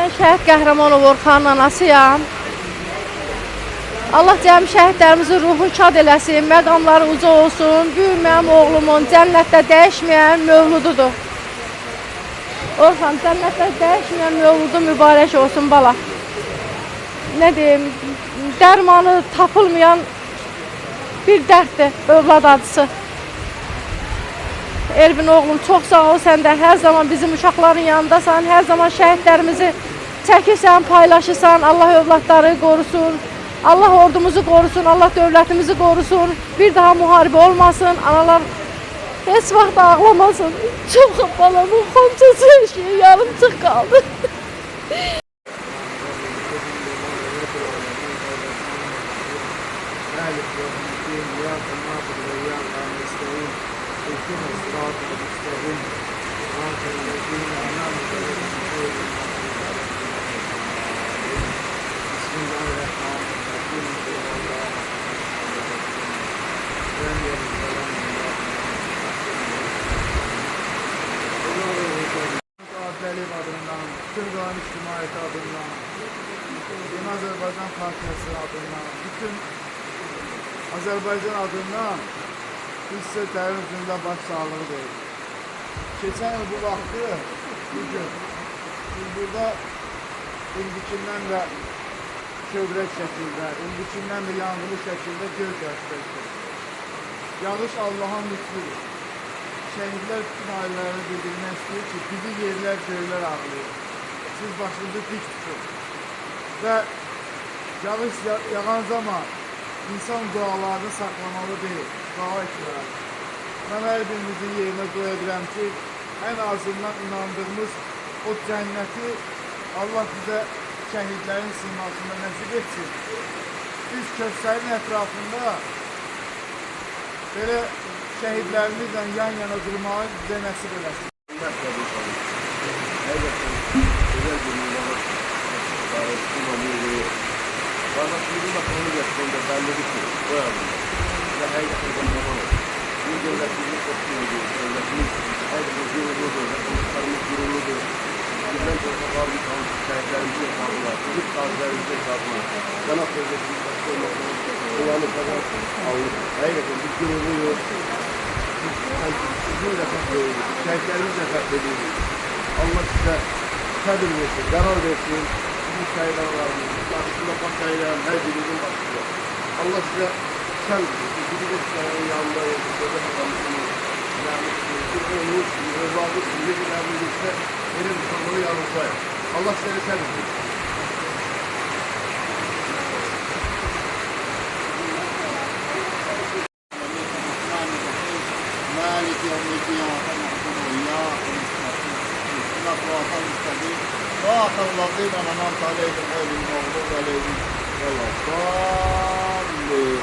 Mən şəhid Qəhrəmanov Orxanın anasıyam. Allah cəmi şəhidlərimizin ruhunu şad eləsin, məqamları uca olsun. Bu mənim oğlumun cənnətdə dəyişməyən mövlududur. Orxan, cənnətdə dəyişməyən mövludu mübarək olsun bala. Nə deyim, dərmanı tapılmayan bir dərddir övlad acısı. Elvin oğlum, çox sağ ol, sən də hər zaman bizim uşaqların yanındasan, hər zaman şəhidlərimizi çəkirsən, paylaşırsan. Allah övladları qorusun, Allah ordumuzu qorusun, Allah dövlətimizi qorusun. Bir daha müharibə olmasın, analar heç vaxt ağlamasın. Çox balamın xonçası her şey yarımçıq qaldı. Adından, Türkmen İctimaiyyəti adından, Yeni Azərbaycan Partiyası adından, bütün Azərbaycan adından biz sizə dərin üzündə baş sağlığı deyirik. Keçən il bu vaxtı, bugün biz burada indikindən də kövrək şəkildə, indikindən də yanğılı şəkildə göz göstərir. Yağış Allah'ın lütfudur. Şəhidlər bütün ailələri bildirmək istəyir ki, bizi yerlər, göylər ağlayır. Siz başınızı dik tutun. Və yağış yağan zaman insan dualarını saklamalı deyil, dua etməlidir. Mən hər birinizin yerinə dua edirəm ki, ən azından inandığımız o cənnəti Allah bizə şəhidlərin simasında nəsib etsin. Biz Kövsərin ətrafında belə şəhidlərimizlə yan-yana durmağı bizə nəsib eləsin. Şəhidlərimiz nəfət edilir. Allah sizə səbir versin, qərar versin. Bizim şəhidlərimiz, başında baş əyilən, hər birimizin başında. Allah sizə səbir versin. Bizi də sizlərin yanında yerdə haqqamızın, bir onu, övladı, sizlərimizdə elə bir sonunu yanılsayın. Allah sizə səbir versin. مالك يوم الدين ونعبد وإياك ونستعين اهدنا الصراط المستقيم صراط الذين أنعمت عليهم غير المغضوب عليهم ولا الضالين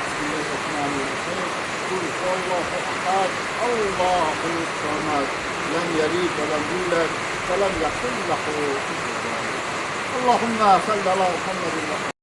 بسم الله الرحمن الرحيم قل هو الله أحد الله الصمد لم يلد ولم يولد ولم يكن له كفوا أحد اللهم صل على محمد وعلى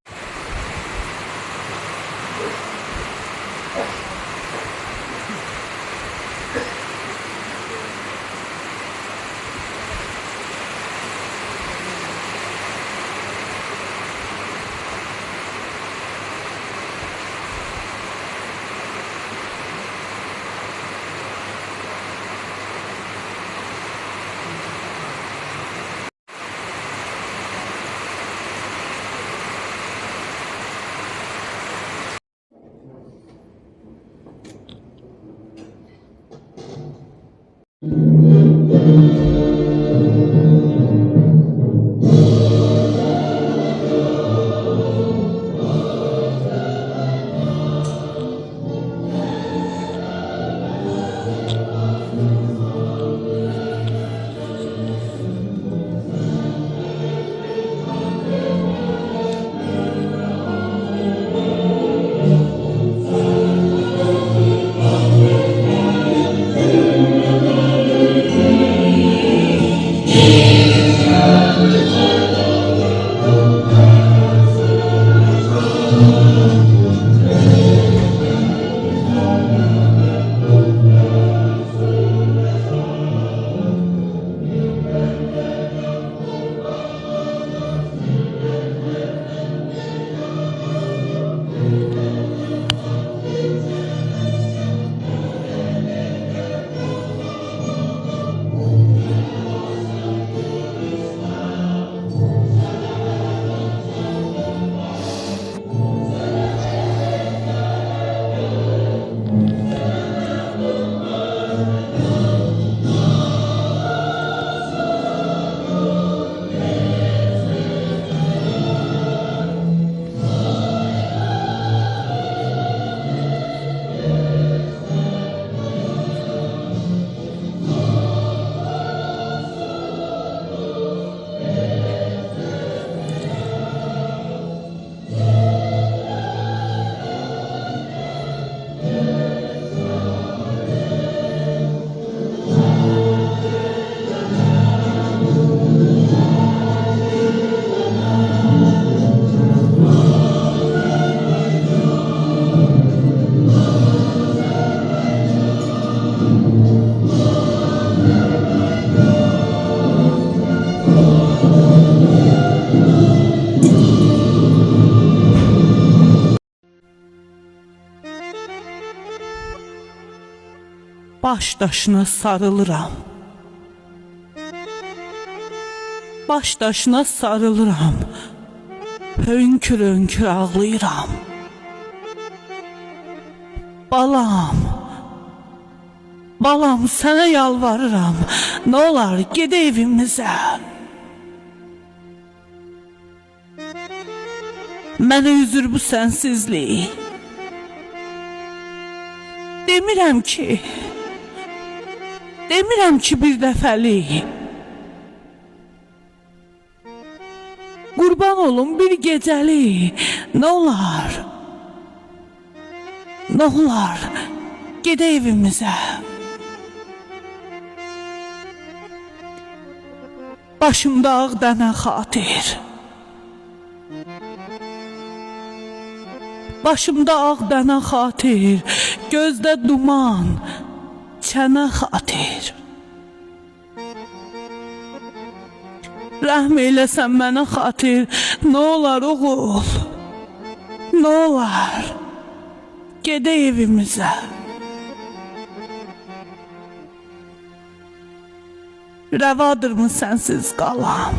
baş daşına sarılıram. Baş daşına sarılıram. Hönkür hönkür ağlayıram. Balam, balam sənə yalvarıram. Nə olar ged evimizə. Mənə üzür bu sənsizlik. Demirəm ki bir dəfəlik. Qurban olum bir gecəlik. Nə olar? Nə olar? Ged evimizə. Başımda ağ dənə xatir. Başımda ağ dənə xatir. Gözdə duman, çənə xatir. Rəhm eyləsən mənə xatir. Nə olar oğul? Nə olar? Gedə evimizə. Rəvadırmı sənsiz qalam?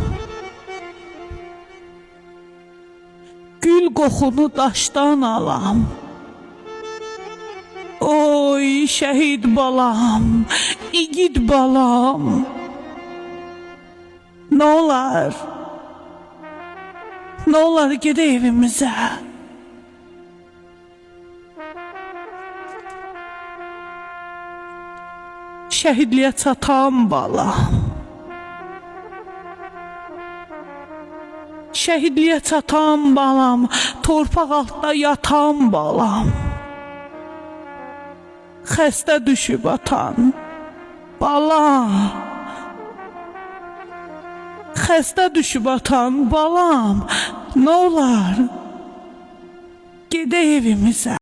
Gül qoxunu daşdan alam. Oy şəhid balam, igid balam. Nə olar? Nə olar gedə evimizə. Şəhidliyə çatan balam. Şəhidliyə çatan balam, torpaq altda yatan balam. Xəstə düşüb atan balam. Xəstə düşüb atan balam. Nə olar gedə evimizə.